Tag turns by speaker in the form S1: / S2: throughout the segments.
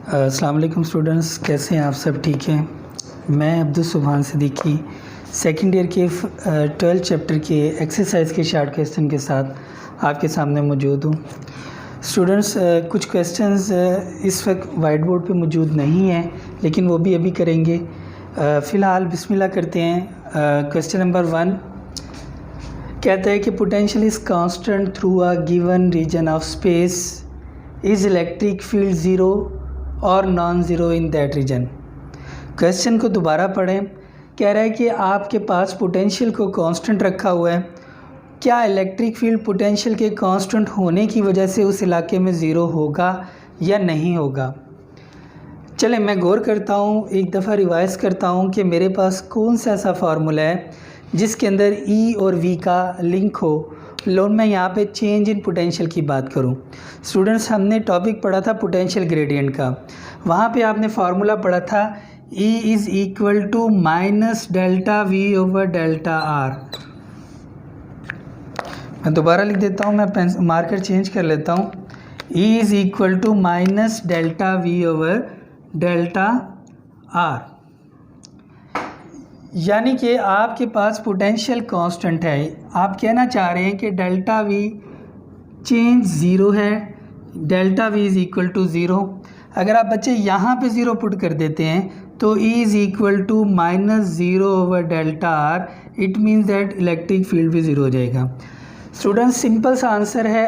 S1: अस्सलाम वालेकुम स्टूडेंट्स, कैसे हैं आप सब? ठीक हैं। मैं अब्दुल सुभान सिद्दीकी सेकंड ईयर के 12 चैप्टर के एक्सरसाइज के शार्ट क्वेश्चन के साथ आपके सामने मौजूद हूँ। स्टूडेंट्स, कुछ क्वेश्चंस इस वक्त वाइट बोर्ड पे मौजूद नहीं हैं, लेकिन वो भी अभी करेंगे। फ़िलहाल बिस्मिल्लाह करते हैं। क्वेश्चन नंबर 1 कहता है कि potential is constant through a given region of space, is electric field zero और non zero in that region. Question को दोबारा पढ़ें। कह रहा है कि आपके पास पोटेंशियल को कांस्टेंट रखा हुआ है, क्या इलेक्ट्रिक फील्ड पोटेंशियल के कांस्टेंट होने की वजह से उस इलाके में ज़ीरो होगा या नहीं होगा। चलें, मैं गौर करता हूँ, एक दफ़ा रिवाइज़ करता हूँ कि मेरे पास कौन सा ऐसा फार्मूला है जिसके अंदर ई और वी का लिंक हो। लो, मैं यहाँ पे चेंज इन पोटेंशियल की बात करूँ। स्टूडेंट्स, हमने टॉपिक पढ़ा था पोटेंशियल ग्रेडियंट का। वहाँ पे आपने फार्मूला पढ़ा था E is equal to minus delta V over delta R. मैं दोबारा लिख देता हूँ, मैं मार्कर चेंज कर लेता हूँ। E is equal to minus delta V over delta R, यानी कि आपके पास पोटेंशियल कांस्टेंट है। आप कहना चाह रहे हैं कि डेल्टा वी चेंज ज़ीरो है, delta V is equal to zero. अगर आप बच्चे यहाँ पे ज़ीरो पुट कर देते हैं तो E is equal to minus zero over delta R, it means that electric field भी ज़ीरो हो जाएगा। स्टूडेंट्स, सिंपल सा आंसर है,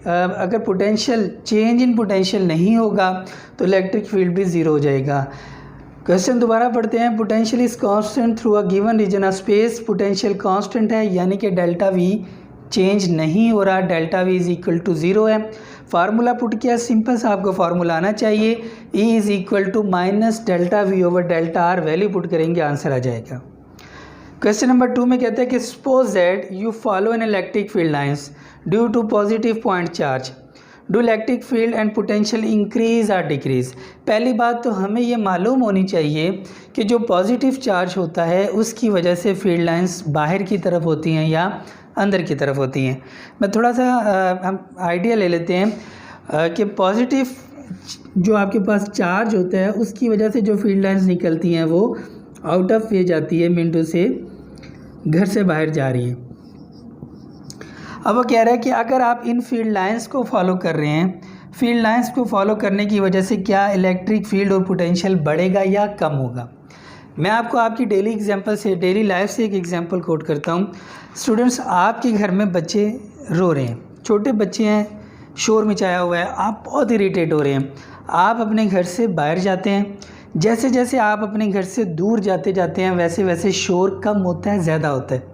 S1: अगर पोटेंशियल चेंज इन पोटेंशियल नहीं होगा तो इलेक्ट्रिक फील्ड भी ज़ीरो हो जाएगा। क्वेश्चन दोबारा पढ़ते हैं। Potential is constant through a given region of space, potential constant है यानी कि डेल्टा वी चेंज नहीं हो रहा, delta V is equal to zero है। फार्मूला पुट किया, सिंपल सा आपको फार्मूला आना चाहिए। E is equal to minus delta V over delta R, value put करेंगे, आंसर आ जाएगा। क्वेश्चन नंबर 2 में कहता है कि suppose that you follow an electric field lines due to positive point charge, do electric field and potential increase और decrease. पहली बात तो हमें ये मालूम होनी चाहिए कि जो पॉजिटिव चार्ज होता है उसकी वजह से फील्ड लाइंस बाहर की तरफ होती हैं या अंदर की तरफ होती हैं। मैं थोड़ा सा हम आइडिया ले लेते हैं कि पॉजिटिव जो आपके पास चार्ज होता है उसकी वजह से जो फील्ड लाइंस निकलती हैं वो आउट ऑफ वे जाती है, विंडो से घर से बाहर जा रही है। अब वो कह रहा है कि अगर आप इन फील्ड लाइंस को फॉलो कर रहे हैं, फील्ड लाइंस को फॉलो करने की वजह से क्या इलेक्ट्रिक फील्ड और पोटेंशियल बढ़ेगा या कम होगा। मैं आपको आपकी डेली एग्जांपल से, डेली लाइफ से एक एग्जांपल कोट करता हूँ। स्टूडेंट्स, आपके घर में बच्चे रो रहे हैं, छोटे बच्चे हैं, शोर मचाया हुआ है, आप बहुत इरीटेट हो रहे हैं। आप अपने घर से बाहर जाते हैं, जैसे जैसे आप अपने घर से दूर जाते जाते हैं वैसे वैसे शोर कम होता है, ज़्यादा होता है।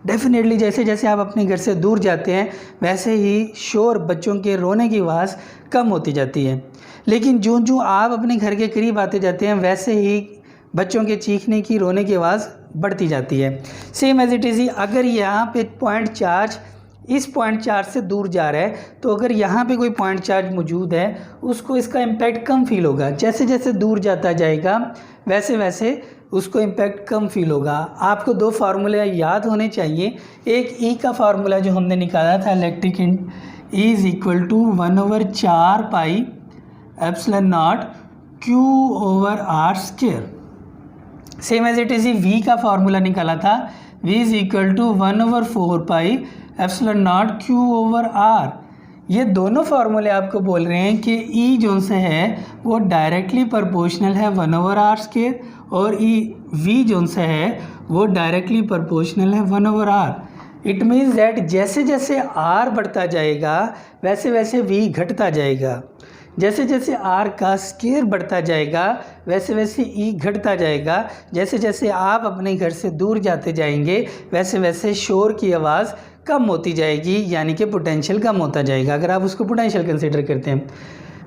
S1: डेफिनेटली जैसे जैसे आप अपने घर से दूर जाते हैं वैसे ही शोर, बच्चों के रोने की आवाज़ कम होती जाती है। लेकिन जो जो आप अपने घर के करीब आते जाते हैं वैसे ही बच्चों के चीखने की, रोने की आवाज़ बढ़ती जाती है। सेम एज इट इज़, अगर यहाँ पे पॉइंट चार्ज इस पॉइंट चार्ज से दूर जा रहा है तो अगर यहाँ पे कोई पॉइंट चार्ज मौजूद है उसको इसका इम्पैक्ट कम फील होगा। जैसे जैसे दूर जाता जाएगा वैसे वैसे उसको इम्पैक्ट कम फील होगा। आपको दो फार्मूले याद होने चाहिए। एक ई का फार्मूला जो हमने निकाला था, electric E is equal to 1/4 pi epsilon naught q over r square. Same as it is V का फार्मूला निकाला था, V is equal to 1/4 pi epsilon naught q over r. ये दोनों फार्मूले आपको बोल रहे हैं कि ई जो से है वो डायरेक्टली प्रोपोर्शनल है 1/r स्क्वायर और वी जो से है वो डायरेक्टली प्रोपोर्शनल है 1/r। इट मीन्स दैट जैसे जैसे r बढ़ता जाएगा वैसे वैसे v घटता जाएगा, जैसे जैसे r का स्क्वायर बढ़ता जाएगा वैसे वैसे e घटता जाएगा। जैसे जैसे आप अपने घर से दूर जाते जाएंगे वैसे वैसे शोर की आवाज़ कम होती जाएगी, यानी कि पोटेंशियल कम होता जाएगा, अगर आप उसको पोटेंशियल कंसीडर करते हैं।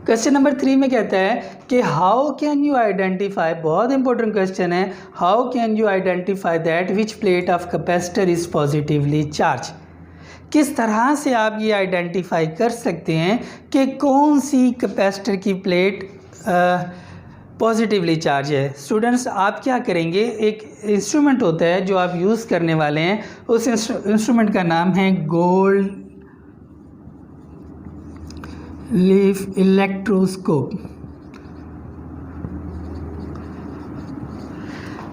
S1: क्वेश्चन नंबर 3 में कहता है कि हाउ कैन यू आइडेंटिफाई, बहुत इंपॉर्टेंट क्वेश्चन है, how can you identify that which plate of capacitor is positively charge. किस तरह से आप ये आइडेंटिफाई कर सकते हैं कि कौन सी कैपेसिटर की प्लेट पॉजिटिवली चार्ज है। स्टूडेंट्स, आप क्या करेंगे, एक इंस्ट्रूमेंट होता है जो आप यूज़ करने वाले हैं, उस इंस्ट्रूमेंट का नाम है गोल्ड लीफ इलेक्ट्रोस्कोप।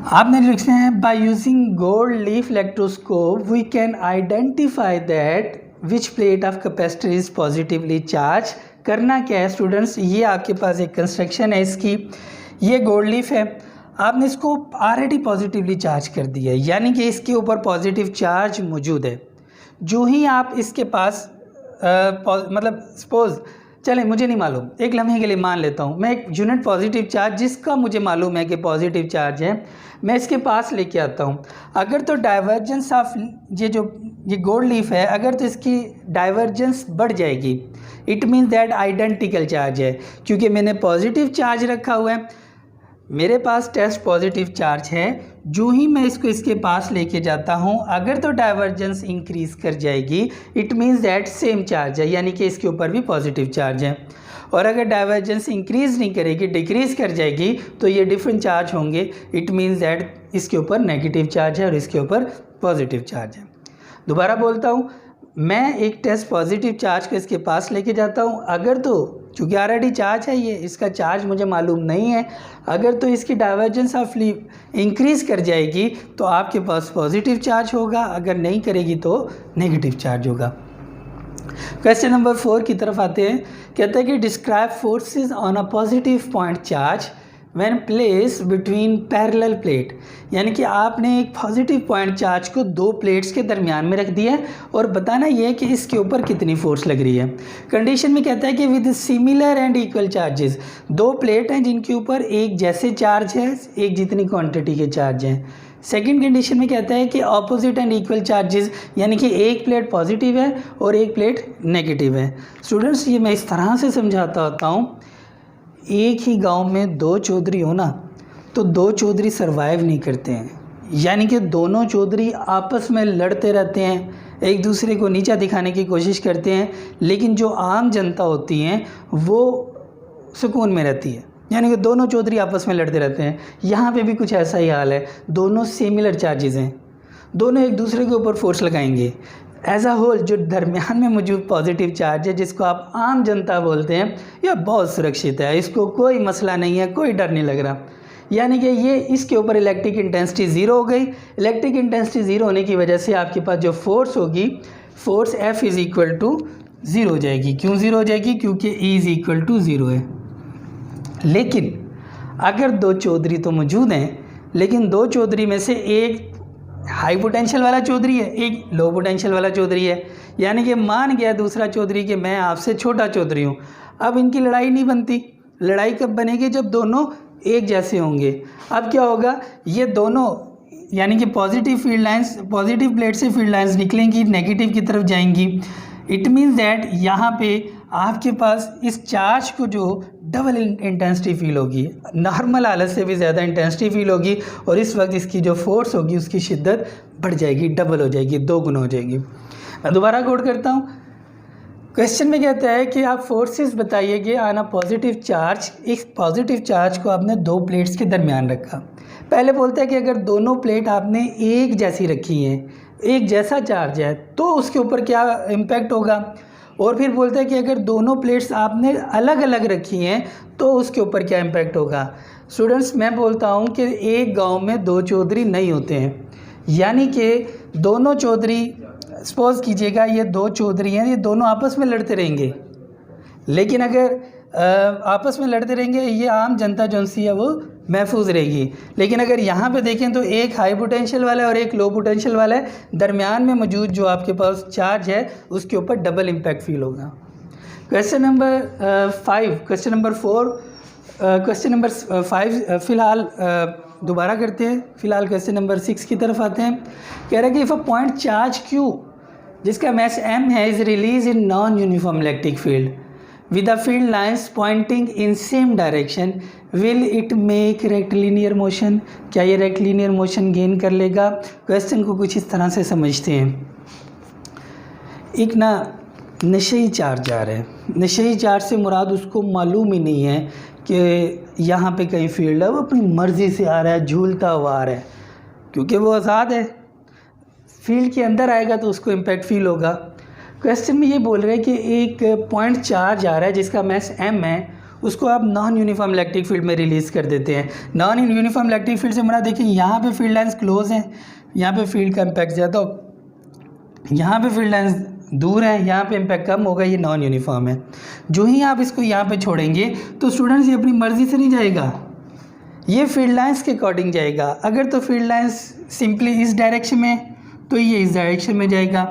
S1: आपने लिखना है by using gold leaf electroscope we can identify that which plate of capacitor is positively charge. करना क्या है स्टूडेंट्स, ये आपके पास एक कंस्ट्रक्शन है इसकी, ये गोल्ड लीफ है, आपने इसको ऑलरेडी पॉजिटिवली चार्ज कर दिया है, यानी कि इसके ऊपर पॉजिटिव चार्ज मौजूद है। जो ही आप इसके पास मतलब सपोज चलें, मुझे नहीं मालूम, एक लम्हे के लिए मान लेता हूँ मैं एक यूनिट पॉजिटिव चार्ज जिसका मुझे मालूम है कि पॉजिटिव चार्ज है, मैं इसके पास लेके आता हूँ। अगर तो डाइवर्जेंस ऑफ ये गोल्ड लीफ है, अगर तो इसकी डाइवर्जेंस बढ़ जाएगी, it means that identical charge है, क्योंकि मैंने पॉजिटिव चार्ज रखा हुआ है, मेरे पास टेस्ट पॉजिटिव चार्ज है। जो ही मैं इसको इसके पास लेके जाता हूँ, अगर तो डाइवर्जेंस इंक्रीज़ कर जाएगी, it means that same charge है, यानी कि इसके ऊपर भी पॉजिटिव चार्ज है। और अगर डाइवर्जेंस इंक्रीज़ नहीं करेगी, डिक्रीज़ कर जाएगी, तो ये डिफरेंट चार्ज होंगे, इट मीन्स दैट इसके ऊपर नेगेटिव चार्ज है और इसके ऊपर पॉजिटिव चार्ज है। दोबारा बोलता हूँ, मैं एक टेस्ट पॉजिटिव चार्ज को इसके पास लेके जाता हूँ, अगर तो चूँकि ऑलरेडी चार्ज है ये, इसका चार्ज मुझे मालूम नहीं है, अगर तो इसकी डाइवर्जेंस ऑफ लीफ इंक्रीज़ कर जाएगी तो आपके पास पॉजिटिव चार्ज होगा, अगर नहीं करेगी तो नेगेटिव चार्ज होगा। क्वेश्चन नंबर 4 की तरफ आते हैं। कहते हैं कि describe forces on a positive point charge when place between parallel plate, यानी कि आपने एक पॉजिटिव पॉइंट चार्ज को दो प्लेट्स के दरमियान में रख दिया है और बताना ये है कि इसके ऊपर कितनी फोर्स लग रही है। कंडीशन में कहता है कि with similar and equal charges, दो प्लेट हैं जिनके ऊपर एक जैसे चार्ज है, एक जितनी क्वांटिटी के चार्ज हैं। सेकेंड कंडीशन में कहता है कि ऑपोजिट एंड इक्वल चार्जेस, यानी कि एक प्लेट पॉजिटिव है और एक प्लेट नेगेटिव है। स्टूडेंट्स ये मैं इस तरह से समझाता होता हूँ, एक ही गांव में दो चौधरी हो ना, तो दो चौधरी सरवाइव नहीं करते हैं, यानी कि दोनों चौधरी आपस में लड़ते रहते हैं, एक दूसरे को नीचा दिखाने की कोशिश करते हैं, लेकिन जो आम जनता होती हैं वो सुकून में रहती है, यानी कि दोनों चौधरी आपस में लड़ते रहते हैं। यहाँ पे भी कुछ ऐसा ही हाल है, दोनों सिमिलर चार्जेस हैं, दोनों एक दूसरे के ऊपर फोर्स लगाएंगे। एज अ होल जो दरमियान में मौजूद पॉजिटिव चार्ज है, जिसको आप आम जनता बोलते हैं, यह बहुत सुरक्षित है, इसको कोई मसला नहीं है, कोई डर नहीं लग रहा, यानी कि ये इसके ऊपर इलेक्ट्रिक इंटेंसिटी ज़ीरो हो गई। इलेक्ट्रिक इंटेंसिटी ज़ीरो होने की वजह से आपके पास जो फोर्स होगी, force F is equal to zero हो जाएगी। क्यों ज़ीरो हो जाएगी? क्योंकि E is equal to zero है। लेकिन अगर दो चौधरी तो मौजूद हैं, लेकिन दो चौधरी में से एक हाई पोटेंशियल वाला चौधरी है, एक लो पोटेंशियल वाला चौधरी है, यानी कि मान गया दूसरा चौधरी कि मैं आपसे छोटा चौधरी हूँ। अब इनकी लड़ाई नहीं बनती, लड़ाई कब बनेगी? जब दोनों एक जैसे होंगे। अब क्या होगा, ये दोनों यानी कि positive field lines, positive plate से फील्ड लाइंस निकलेंगी, नेगेटिव की तरफ जाएंगी। इट मीन्स दैट यहाँ पे आपके पास इस चार्ज को जो डबल इंटेंसिटी फील होगी, नॉर्मल हालत से भी ज़्यादा इंटेंसिटी फील होगी, और इस वक्त इसकी जो फोर्स होगी उसकी शिद्दत बढ़ जाएगी, डबल हो जाएगी, दो गुना हो जाएगी। मैं दोबारा कोट करता हूँ। क्वेश्चन में कहता है कि आप फोर्सेस बताइएगे ऑन अ पॉजिटिव चार्ज। इस पॉजिटिव चार्ज को आपने दो प्लेट्स के दरमियान रखा। पहले बोलता है कि अगर दोनों प्लेट आपने एक जैसी रखी हैं, एक जैसा चार्ज है, तो उसके ऊपर क्या इम्पैक्ट होगा। और फिर बोलता है कि अगर दोनों प्लेट्स आपने अलग अलग रखी हैं तो उसके ऊपर क्या इम्पैक्ट होगा। स्टूडेंट्स मैं बोलता हूँ कि एक गांव में दो चौधरी नहीं होते हैं, यानी कि दोनों चौधरी, सपोज कीजिएगा ये दो चौधरी हैं, ये दोनों आपस में लड़ते रहेंगे, लेकिन अगर आपस में लड़ते रहेंगे, ये आम जनता जो सी है वो महफूज रहेगी। लेकिन अगर यहाँ पे देखें तो एक हाई पोटेंशियल वाला है और एक लो पोटेंशियल वाला है, दरमियान में मौजूद जो आपके पास चार्ज है उसके ऊपर डबल इम्पैक्ट फील होगा। Question number 5, question number 4, question number 5 फ़िलहाल दोबारा करते हैं। फ़िलहाल क्वेश्चन नंबर 6 की तरफ आते हैं। कह रहा है कि if a point charge Q जिसका मास m है is release in non uniform electric field with the field lines pointing in same direction will it make rectilinear motion। क्या ये rectilinear motion गेन कर लेगा? क्वेश्चन को कुछ इस तरह से समझते हैं। एक ना नशेई चार्ज आ रहा है, नशेई चार्ज से मुराद उसको मालूम ही नहीं है कि यहाँ पे कहीं फील्ड है, वो अपनी मर्ज़ी से आ रहा है, झूलता हुआ आ रहा है, क्योंकि वो आज़ाद है। फील्ड के अंदर आएगा तो उसको इम्पैक्ट फील होगा। क्वेश्चन में ये बोल रहे हैं कि एक पॉइंट चार्ज आ रहा है जिसका मास m है, उसको आप नॉन यूनिफॉर्म इलेक्ट्रिक फील्ड में रिलीज़ कर देते हैं। नॉन यूनिफॉर्म इलेक्ट्रिक फील्ड से मुराद देखिए यहाँ पे फील्ड लाइंस क्लोज हैं, यहाँ पे फील्ड का इम्पैक्ट ज़्यादा हो, यहाँ पे फील्ड लाइंस दूर है, यहाँ पे इम्पैक्ट कम होगा, ये नॉन यूनिफॉर्म है। जो ही आप इसको यहाँ पे छोड़ेंगे तो स्टूडेंट्स ये अपनी मर्ज़ी से नहीं जाएगा, ये फील्ड लाइंस के अकॉर्डिंग जाएगा। अगर तो फील्ड लाइंस सिंपली इस डायरेक्शन में है तो ये इस डायरेक्शन में जाएगा,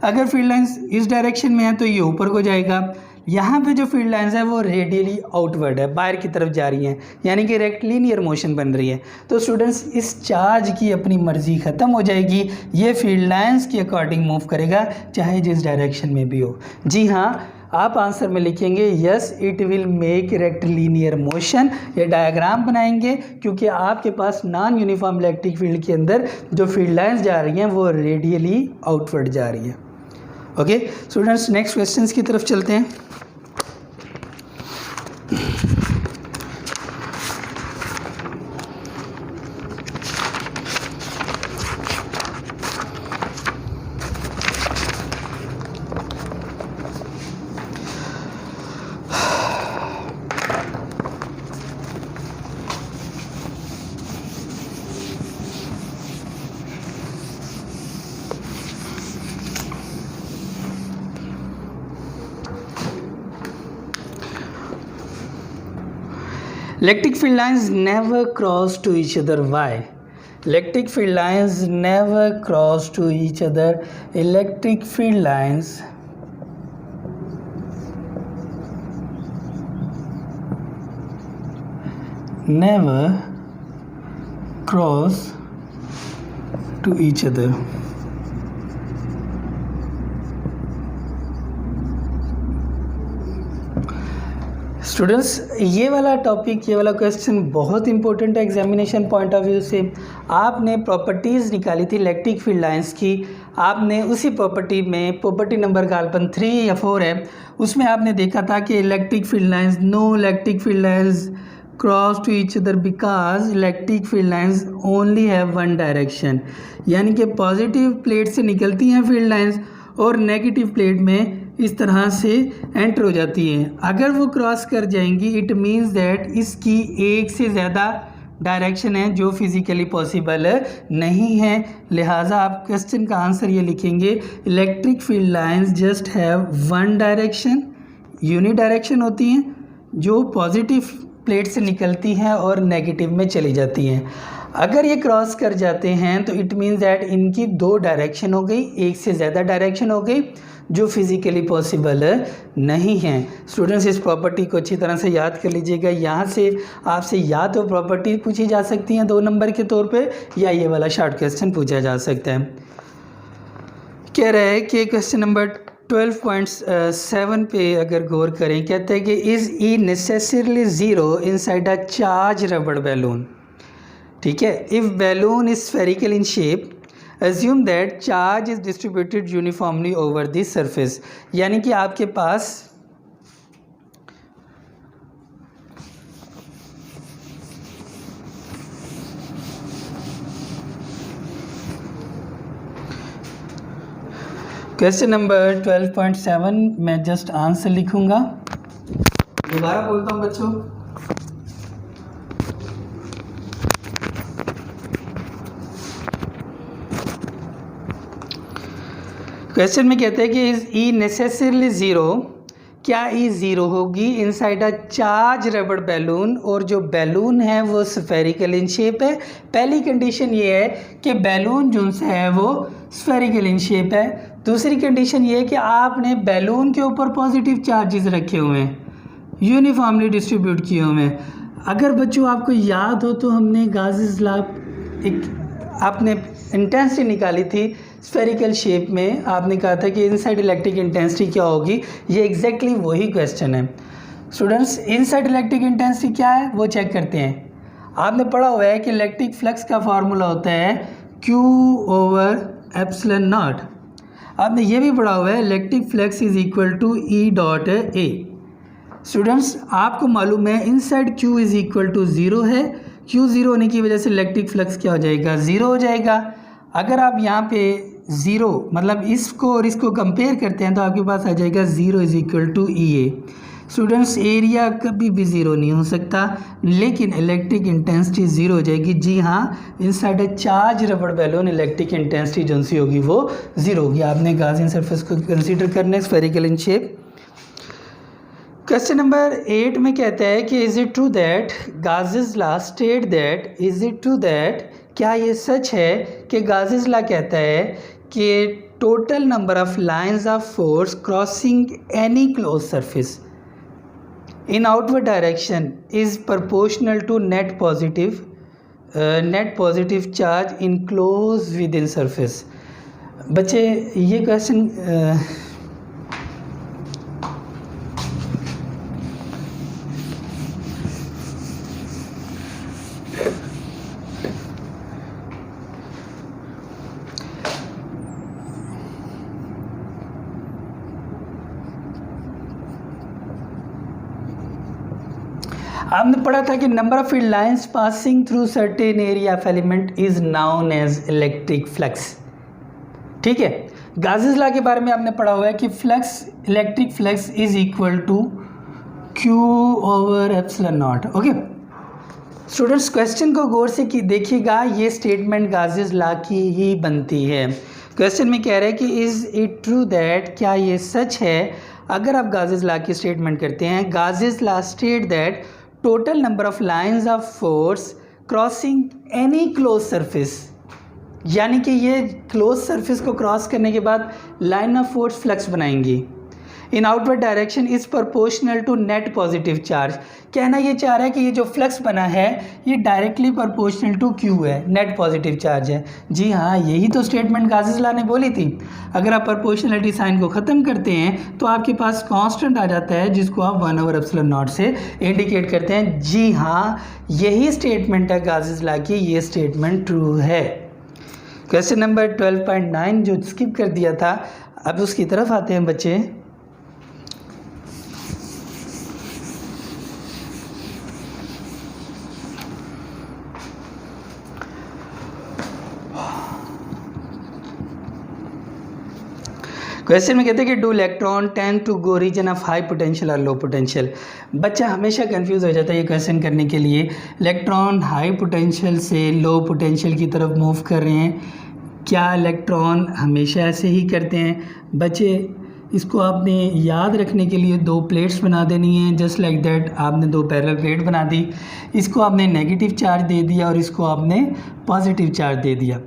S1: अगर फील्ड लाइंस इस डायरेक्शन में है तो ये ऊपर को जाएगा। यहाँ पे जो फील्ड लाइंस है वो रेडियली आउटवर्ड है, बाहर की तरफ जा रही हैं, यानी कि रेक्टिलिनियर मोशन बन रही है। तो स्टूडेंट्स इस चार्ज की अपनी मर्ज़ी ख़त्म हो जाएगी, ये फील्ड लाइंस के अकॉर्डिंग मूव करेगा चाहे जिस डायरेक्शन में भी हो। जी हाँ, आप आंसर में लिखेंगे yes it will make rectilinear motion. ये डायग्राम बनाएंगे क्योंकि आपके पास नॉन यूनिफॉर्म इलेक्ट्रिक फील्ड के अंदर जो फील्ड लाइंस जा रही हैं वो रेडियली आउटवर्ड जा रही है। ओके स्टूडेंट्स, नेक्स्ट क्वेश्चंस की तरफ चलते हैं। Electric field lines never cross to each other. Why? Electric field lines never cross to each other. Electric field lines never cross to each other. Students ये वाला topic, ये वाला question बहुत important है एग्जामिनेशन पॉइंट ऑफ व्यू से। आपने properties निकाली थी इलेक्ट्रिक फील्ड लाइंस की, आपने उसी प्रॉपर्टी में प्रॉपर्टी नंबर गालपन 3 या 4 है, उसमें आपने देखा था कि electric field lines, no electric field lines cross to each other because electric field lines only have one direction, यानी कि पॉजिटिव प्लेट से निकलती हैं फील्ड लाइंस और नेगेटिव प्लेट में इस तरह से एंटर हो जाती हैं। अगर वो क्रॉस कर जाएंगी इट मीन्स दैट इसकी एक से ज़्यादा डायरेक्शन है जो फिज़िकली पॉसिबल नहीं है। लिहाजा आप क्वेश्चन का आंसर ये लिखेंगे electric field lines just have one direction, uni direction होती हैं जो पॉजिटिव प्लेट से निकलती हैं और नेगेटिव में चली जाती हैं। अगर ये क्रॉस कर जाते हैं तो इट मीन्स दैट इनकी दो डायरेक्शन हो गई, एक से ज़्यादा डायरेक्शन हो गई जो फिज़िकली पॉसिबल नहीं है। स्टूडेंट्स इस प्रॉपर्टी को अच्छी तरह से याद कर लीजिएगा। यहाँ से आपसे या तो प्रॉपर्टी पूछी जा सकती हैं 2 नंबर के तौर पे, या ये वाला शॉर्ट क्वेश्चन पूछा जा सकता है। कह रहा है कि क्वेश्चन नंबर 12.7 पे अगर गौर करें, कहते हैं कि is E necessarily zero inside a charge रबड़ बैलून। ठीक है, if balloon is spherical in shape assume that charge is distributed uniformly over the surface, यानी कि आपके पास क्वेश्चन नंबर 12.7 मैं जस्ट आंसर लिखूंगा, दोबारा बोलता हूँ बच्चों। क्वेश्चन में कहते हैं कि इज़ ई नेसेसरली ज़ीरो, क्या ई ज़ीरो होगी इनसाइड अ चार्ज रबड़ बैलून, और जो बैलून है वो स्फेरिकल इन शेप है। पहली कंडीशन ये है कि बैलून जो है वो स्फेरिकल इन शेप है। दूसरी कंडीशन ये है कि आपने बैलून के ऊपर पॉजिटिव चार्जेस रखे हुए हैं, यूनिफॉर्मली डिस्ट्रीब्यूट किए हुए हैं। अगर बच्चों आपको याद हो तो हमने गाउस लॉ एक आपने इंटेंसिटी निकाली थी स्फेरिकल शेप में, आपने कहा था कि इनसाइड इलेक्ट्रिक इंटेंसिटी क्या होगी, ये एग्जैक्टली वही क्वेश्चन है। स्टूडेंट्स इनसाइड इलेक्ट्रिक इंटेंसिटी क्या है वो चेक करते हैं। आपने पढ़ा हुआ है कि इलेक्ट्रिक फ्लक्स का फार्मूला होता है Q/ε0। आपने ये भी पढ़ा हुआ है electric flux is equal to E.A। Students आपको मालूम है inside Q is equal to 0 है, Q 0 होने की वजह से इलेक्ट्रिक फ्लक्स क्या हो जाएगा, 0 हो जाएगा। अगर आप यहाँ पे 0 मतलब इसको और इसको कंपेयर करते हैं तो आपके पास आ जाएगा 0 is equal to EA। Students area कभी भी ज़ीरो नहीं हो सकता, लेकिन इलेक्ट्रिक इंटेंसिटी ज़ीरो हो जाएगी। जी हाँ, इनसाइड अ चार्ज रबड़ बैलून इलेक्ट्रिक इंटेंसिटी जो सी होगी वो ज़ीरो होगी। आपने गाउसियन सरफेस को कंसीडर करना है spherical in shape. Question number 8 में कहता है कि is it true that Gauss's law state that, is it true that, क्या ये सच है कि गाउसियस लॉ कहता है कि total number of lines of force crossing any close surface in outward direction is proportional to net positive charge enclosed within surface। बच्चे ये question आपने पढ़ा था कि number of field lines passing through certain area of element is known as electric flux. ठीक है, गाउसियस law के बारे में आपने पढ़ा हुआ है कि flux, electric flux is equal to Q over epsilon naught. Okay students, question को गौर से देखिएगा, ये स्टेटमेंट गाउसियस लॉ की ही बनती है। क्वेश्चन में कह रहे हैं कि इज़ इट ट्रू दैट, क्या ये सच है। अगर आप गाउसियस लॉ की स्टेटमेंट करते हैं, Gauss's law state that total number of lines of force crossing any close surface, यानी कि ये क्लोज सरफेस को क्रॉस करने के बाद लाइन ऑफ फोर्स फ्लक्स बनाएंगी in outward direction is proportional to net positive charge. कहना ये चाह रहा है कि ये जो फ्लक्स बना है ये डायरेक्टली प्रोपोर्शनल टू क्यू है, नेट पॉजिटिव चार्ज है। जी हाँ, यही तो स्टेटमेंट गाउसियस लॉ ने बोली थी। अगर आप प्रोपोर्शनलिटी साइन को ख़त्म करते हैं तो आपके पास कांस्टेंट आ जाता है जिसको आप 1 ओवर एप्सिलॉन नॉट से इंडिकेट करते हैं। जी हाँ, यही स्टेटमेंट है गाउसियस लॉ की, ये स्टेटमेंट ट्रू है। क्वेश्चन नंबर 12.9 जो स्किप कर दिया था, अब उसकी तरफ आते हैं बच्चे। क्वेश्चन में कहते हैं कि do electron tend to go region of high potential और लो पोटेंशियल। बच्चा हमेशा कंफ्यूज हो जाता है ये क्वेश्चन करने के लिए। इलेक्ट्रॉन हाई पोटेंशियल से लो पोटेंशियल की तरफ मूव कर रहे हैं, क्या इलेक्ट्रॉन हमेशा ऐसे ही करते हैं। बच्चे इसको आपने याद रखने के लिए 2 प्लेट्स बना देनी है, जस्ट लाइक दैट। आपने 2 पैरेलल प्लेट बना दी, इसको आपने नेगेटिव चार्ज दे दिया और इसको आपने पॉजिटिव चार्ज दे दिया।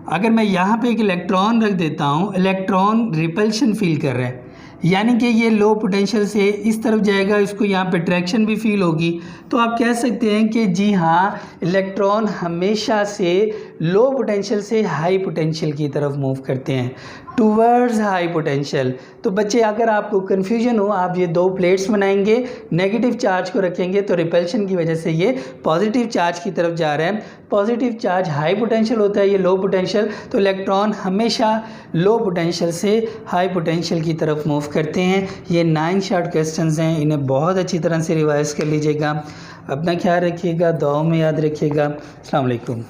S1: अगर मैं यहाँ पे एक इलेक्ट्रॉन रख देता हूँ, इलेक्ट्रॉन रिपल्शन फील कर रहा है, यानी कि ये लो पोटेंशियल से इस तरफ जाएगा, इसको यहाँ पे ट्रैक्शन भी फील होगी। तो आप कह सकते हैं कि जी हाँ, इलेक्ट्रॉन हमेशा से लो पोटेंशियल से हाई पोटेंशियल की तरफ मूव करते हैं, टूवर्ड्स हाई पोटेंशियल। तो बच्चे अगर आपको कन्फ्यूजन हो, आप ये 2 प्लेट्स बनाएंगे, नेगेटिव चार्ज को रखेंगे तो रिपल्शन की वजह से ये पॉजिटिव चार्ज की तरफ जा रहे हैं। पॉजिटिव चार्ज हाई पोटेंशियल होता है, ये लो पोटेंशियल, तो इलेक्ट्रॉन हमेशा लो पोटेंशियल से हाई पोटेंशियल की तरफ मूव करते हैं। ये 9 शॉर्ट क्वेश्चंस हैं, इन्हें बहुत अच्छी तरह से रिवाइज कर लीजिएगा। अपना ख्याल रखिएगा, दुआओं में याद रखिएगा। अस्सलाम वालेकुम।